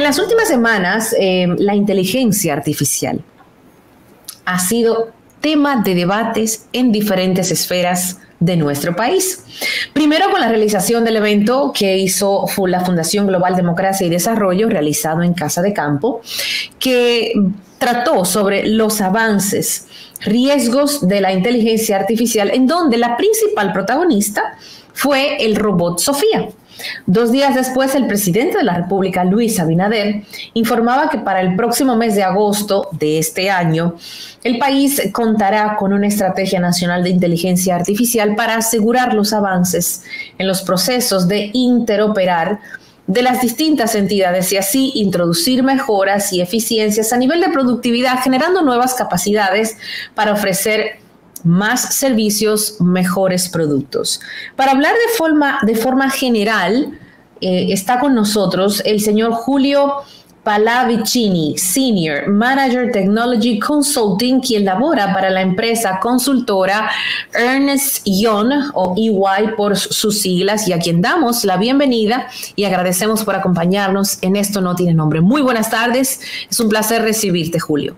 En las últimas semanas, la inteligencia artificial ha sido tema de debates en diferentes esferas de nuestro país. Primero con la realización del evento que hizo la Fundación Global Democracia y Desarrollo, realizado en Casa de Campo, que trató sobre los avances, riesgos de la inteligencia artificial, en donde la principal protagonista fue el robot Sofía. 2 días después, el presidente de la República, Luis Abinader, informaba que para el próximo mes de agosto de este año, el país contará con una estrategia nacional de inteligencia artificial para asegurar los avances en los procesos de interoperar de las distintas entidades y así introducir mejoras y eficiencias a nivel de productividad, generando nuevas capacidades para ofrecer más servicios, mejores productos. Para hablar de forma general, está con nosotros el señor Julio Pallavicini, Senior Manager Technology Consulting, quien labora para la empresa consultora Ernst Young, o EY por sus siglas, y a quien damos la bienvenida y agradecemos por acompañarnos en Esto No Tiene Nombre. Muy buenas tardes, es un placer recibirte, Julio.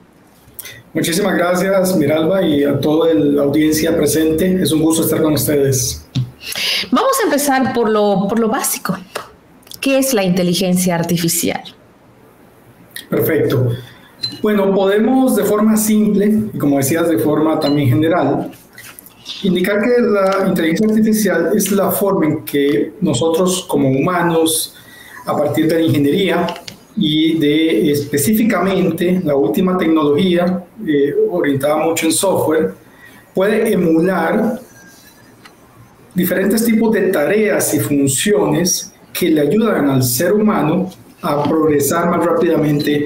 Muchísimas gracias, Miralba, y a toda la audiencia presente. Es un gusto estar con ustedes. Vamos a empezar por lo básico. ¿Qué es la inteligencia artificial? Perfecto. Bueno, podemos de forma simple, y como decías, de forma también general, indicar que la inteligencia artificial es la forma en que nosotros como humanos, a partir de la ingeniería, y de específicamente la última tecnología orientada mucho en software, puede emular diferentes tipos de tareas y funciones que le ayudan al ser humano a progresar más rápidamente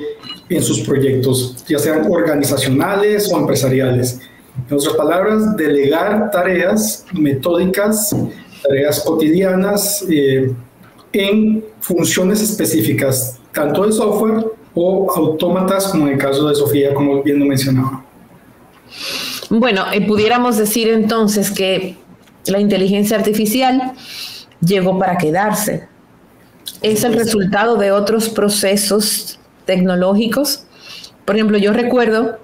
en sus proyectos, ya sean organizacionales o empresariales. En otras palabras, delegar tareas metódicas, tareas cotidianas en funciones específicas, tanto de software o autómatas, como en el caso de Sofía, como bien lo mencionaba. Bueno, pudiéramos decir entonces que la inteligencia artificial llegó para quedarse. Es el resultado de otros procesos tecnológicos. Por ejemplo, yo recuerdo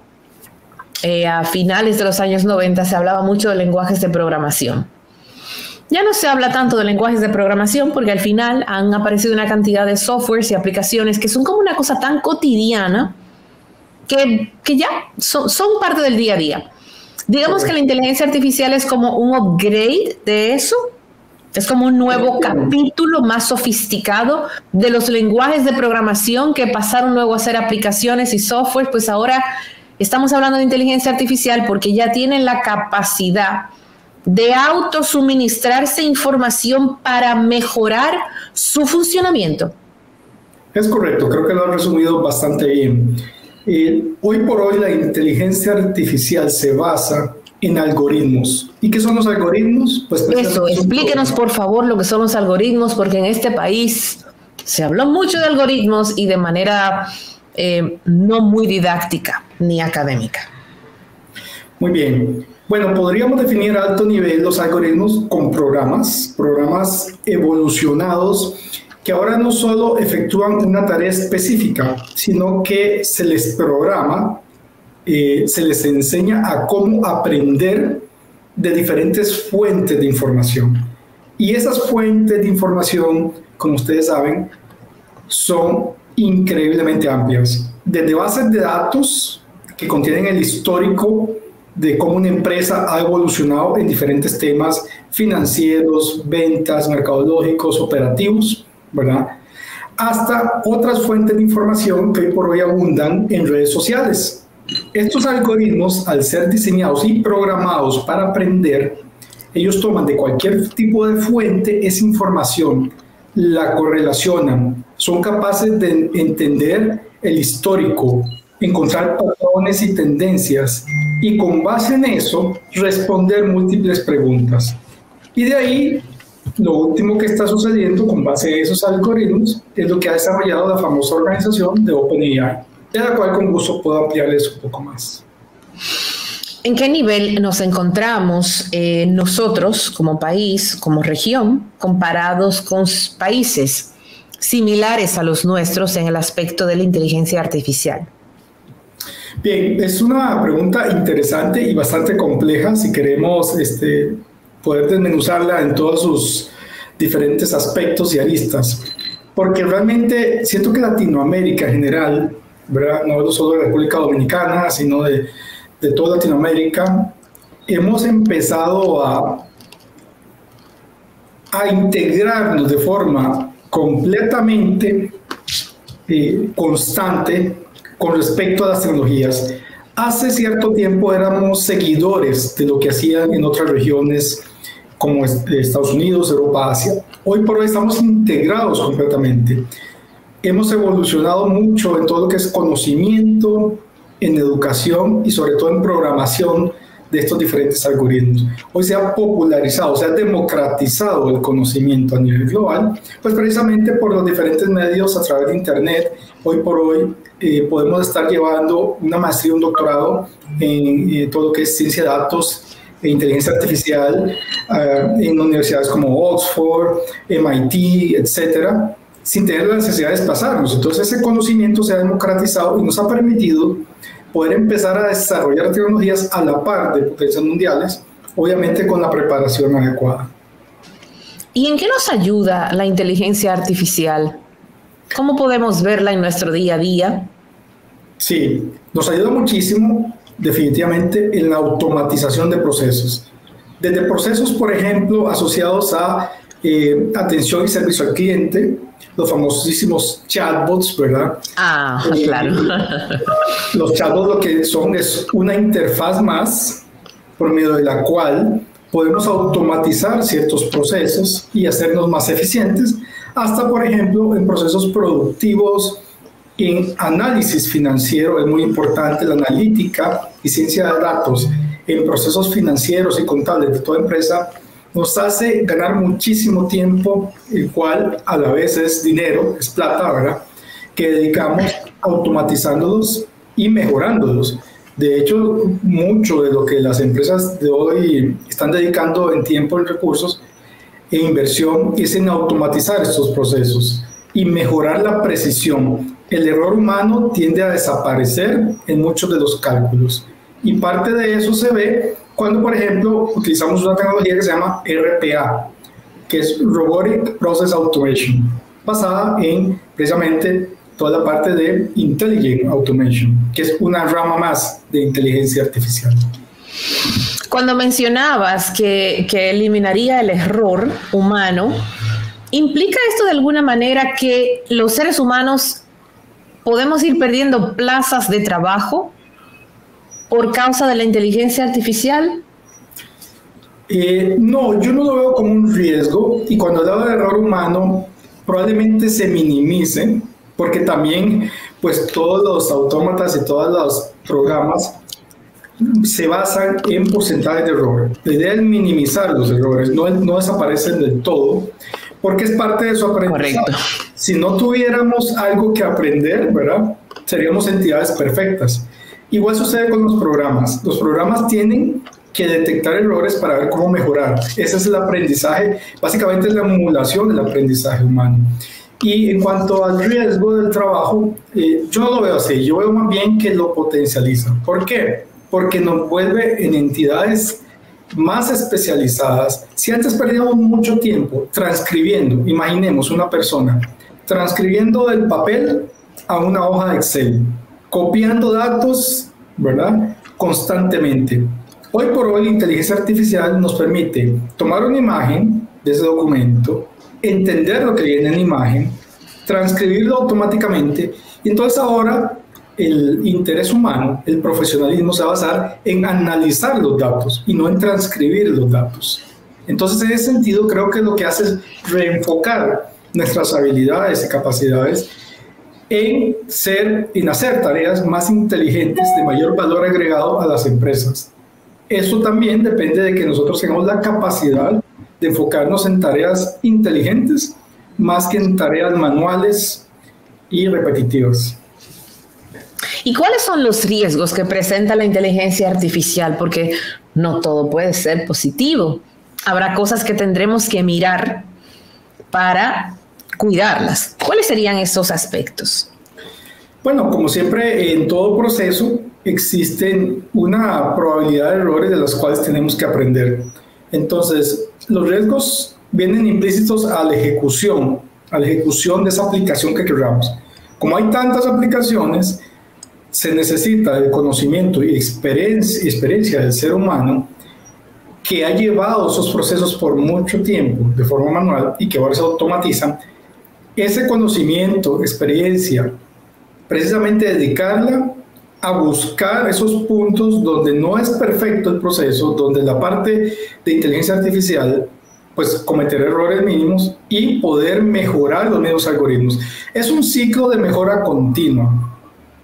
a finales de los años 90 se hablaba mucho de lenguajes de programación. Ya no se habla tanto de lenguajes de programación porque al final han aparecido una cantidad de softwares y aplicaciones que son como una cosa tan cotidiana que ya son parte del día a día. Digamos que la inteligencia artificial es como un upgrade de eso, es como un nuevo capítulo más sofisticado de los lenguajes de programación que pasaron luego a ser aplicaciones y software. Pues ahora estamos hablando de inteligencia artificial porque ya tienen la capacidad de autosuministrarse información para mejorar su funcionamiento. Es correcto, creo que lo han resumido bastante bien. Hoy por hoy la inteligencia artificial se basa en algoritmos. ¿Y qué son los algoritmos? Pues eso, explíquenos por favor lo que son los algoritmos, porque en este país se habló mucho de algoritmos y de manera no muy didáctica ni académica. Muy bien. Bueno, podríamos definir a alto nivel los algoritmos con programas evolucionados que ahora no solo efectúan una tarea específica, sino que se les programa, se les enseña a cómo aprender de diferentes fuentes de información. Y esas fuentes de información, como ustedes saben, son increíblemente amplias. Desde bases de datos que contienen el histórico de cómo una empresa ha evolucionado en diferentes temas financieros, ventas, mercadológicos, operativos, ¿verdad? Hasta otras fuentes de información que hoy por hoy abundan en redes sociales. Estos algoritmos, al ser diseñados y programados para aprender, ellos toman de cualquier tipo de fuente esa información, la correlacionan, son capaces de entender el histórico, encontrar patrones y tendencias y con base en eso responder múltiples preguntas. Y de ahí, lo último que está sucediendo con base a esos algoritmos es lo que ha desarrollado la famosa organización de OpenAI, de la cual con gusto puedo ampliarles un poco más. ¿En qué nivel nos encontramos nosotros como país, como región, comparados con países similares a los nuestros en el aspecto de la inteligencia artificial? Bien, es una pregunta interesante y bastante compleja si queremos poder desmenuzarla en todos sus diferentes aspectos y aristas, porque realmente siento que Latinoamérica en general, ¿verdad? No solo de la República Dominicana, sino de toda Latinoamérica, hemos empezado a integrarnos de forma completamente constante con respecto a las tecnologías. Hace cierto tiempo éramos seguidores de lo que hacían en otras regiones como Estados Unidos, Europa, Asia. Hoy por hoy estamos integrados completamente. Hemos evolucionado mucho en todo lo que es conocimiento, en educación y sobre todo en programación de estos diferentes algoritmos. Hoy se ha popularizado, se ha democratizado el conocimiento a nivel global, pues precisamente por los diferentes medios a través de Internet. Hoy por hoy podemos estar llevando una maestría, un doctorado en todo lo que es ciencia de datos e inteligencia artificial en universidades como Oxford, MIT, etcétera, sin tener la necesidad de desplazarnos. Entonces ese conocimiento se ha democratizado y nos ha permitido poder empezar a desarrollar tecnologías a la par de potencias mundiales, obviamente con la preparación adecuada. ¿Y en qué nos ayuda la inteligencia artificial? ¿Cómo podemos verla en nuestro día a día? Sí, nos ayuda muchísimo, definitivamente, en la automatización de procesos. Desde procesos, por ejemplo, asociados a atención y servicio al cliente, los famosísimos chatbots, ¿verdad? Ah, claro. Los chatbots lo que son es una interfaz más por medio de la cual podemos automatizar ciertos procesos y hacernos más eficientes, hasta, por ejemplo, en procesos productivos, en análisis financiero. Es muy importante la analítica y ciencia de datos en procesos financieros y contables de toda empresa. Nos hace ganar muchísimo tiempo, el cual a la vez es dinero, es plata, ¿verdad?, que dedicamos automatizándolos y mejorándolos. De hecho, mucho de lo que las empresas de hoy están dedicando en tiempo y recursos e inversión es en automatizar estos procesos y mejorar la precisión. El error humano tiende a desaparecer en muchos de los cálculos, y parte de eso se ve cuando, por ejemplo, utilizamos una tecnología que se llama RPA, que es Robotic Process Automation, basada en precisamente toda la parte de Intelligent Automation, que es una rama más de inteligencia artificial. Cuando mencionabas que eliminaría el error humano, ¿implica esto de alguna manera que los seres humanos podemos ir perdiendo plazas de trabajo por causa de la inteligencia artificial? No, yo no lo veo como un riesgo, y cuando hablaba de error humano probablemente se minimice, porque también pues todos los autómatas y todos los programas se basan en porcentajes de error. La idea es minimizar los errores, no desaparecen del todo, porque es parte de su aprendizaje. Correcto. Si no tuviéramos algo que aprender, ¿verdad?, seríamos entidades perfectas. Igual sucede con los programas. Los programas tienen que detectar errores para ver cómo mejorar. Ese es el aprendizaje, básicamente es la emulación del aprendizaje humano. Y en cuanto al riesgo del trabajo, yo no lo veo así, yo veo más bien que lo potencializa. ¿Por qué? Porque nos vuelve en entidades más especializadas. Si antes perdíamos mucho tiempo transcribiendo, imaginemos una persona transcribiendo del papel a una hoja de Excel, copiando datos, ¿verdad?, constantemente. Hoy por hoy la inteligencia artificial nos permite tomar una imagen de ese documento, entender lo que viene en la imagen, transcribirlo automáticamente, y entonces ahora el interés humano, el profesionalismo se va a basar en analizar los datos y no en transcribir los datos. Entonces, en ese sentido, creo que lo que hace es reenfocar nuestras habilidades y capacidades en hacer tareas más inteligentes de mayor valor agregado a las empresas. Eso también depende de que nosotros tengamos la capacidad de enfocarnos en tareas inteligentes más que en tareas manuales y repetitivas. ¿Y cuáles son los riesgos que presenta la inteligencia artificial? Porque no todo puede ser positivo. Habrá cosas que tendremos que mirar para cuidarlas. ¿Cuáles serían esos aspectos? Bueno, como siempre, en todo proceso existen una probabilidad de errores de las cuales tenemos que aprender. Entonces, los riesgos vienen implícitos a la ejecución de esa aplicación que queramos. Como hay tantas aplicaciones, se necesita el conocimiento y experiencia del ser humano que ha llevado esos procesos por mucho tiempo de forma manual y que ahora se automatizan. Ese conocimiento, experiencia, precisamente dedicarla a buscar esos puntos donde no es perfecto el proceso, donde la parte de inteligencia artificial, pues cometer errores mínimos y poder mejorar los mismos algoritmos. Es un ciclo de mejora continua.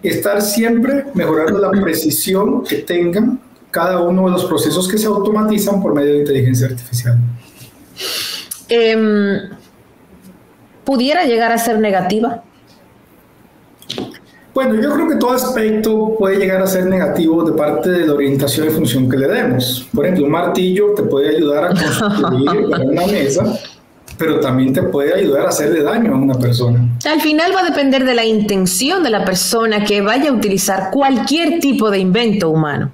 Estar siempre mejorando la precisión que tengan cada uno de los procesos que se automatizan por medio de inteligencia artificial. ¿Pudiera llegar a ser negativa? Bueno, yo creo que todo aspecto puede llegar a ser negativo de parte de la orientación y función que le demos. Por ejemplo, un martillo te puede ayudar a construir una mesa, pero también te puede ayudar a hacerle daño a una persona. Al final va a depender de la intención de la persona que vaya a utilizar cualquier tipo de invento humano.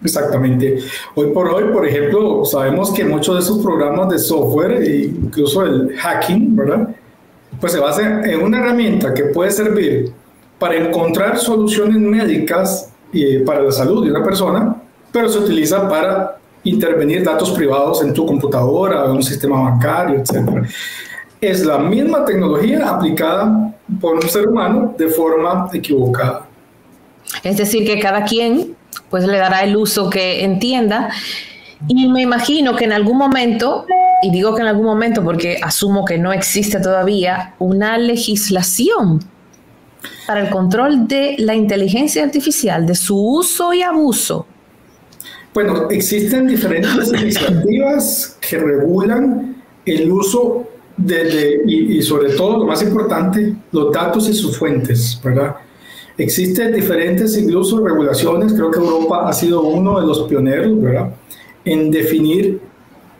Exactamente. Hoy por hoy, por ejemplo, sabemos que muchos de esos programas de software, incluso el hacking, ¿verdad? Pues se basa en una herramienta que puede servir para encontrar soluciones médicas para la salud de una persona, pero se utiliza para intervenir datos privados en tu computadora, en un sistema bancario, etc. Es la misma tecnología aplicada por un ser humano de forma equivocada. Es decir, que cada quien pues le dará el uso que entienda, y me imagino que en algún momento, y digo que en algún momento porque asumo que no existe todavía una legislación para el control de la inteligencia artificial, de su uso y abuso. Bueno, existen diferentes iniciativas que regulan el uso y sobre todo, lo más importante, los datos y sus fuentes, ¿verdad? Existen diferentes incluso regulaciones, creo que Europa ha sido uno de los pioneros, ¿verdad?, en definir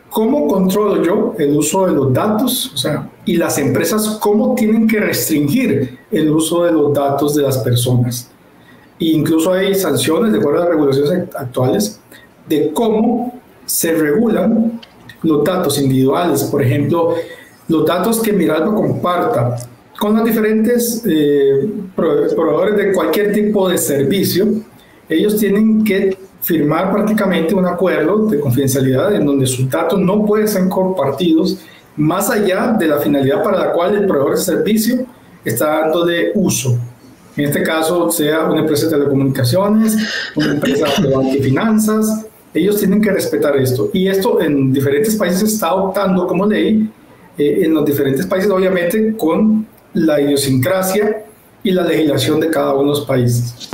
cómo controlo yo el uso de los datos, o sea, y las empresas cómo tienen que restringir el uso de los datos de las personas. E incluso hay sanciones, de acuerdo a las regulaciones actuales, de cómo se regulan los datos individuales. Por ejemplo, los datos que Miralba comparta con los diferentes proveedores de cualquier tipo de servicio, ellos tienen que firmar prácticamente un acuerdo de confidencialidad en donde sus datos no pueden ser compartidos más allá de la finalidad para la cual el proveedor de servicio está dando de uso. En este caso, sea una empresa de telecomunicaciones, una empresa de banca y finanzas, ellos tienen que respetar esto. Y esto en diferentes países se está adoptando como ley, en los diferentes países obviamente con la idiosincrasia y la legislación de cada uno de los países.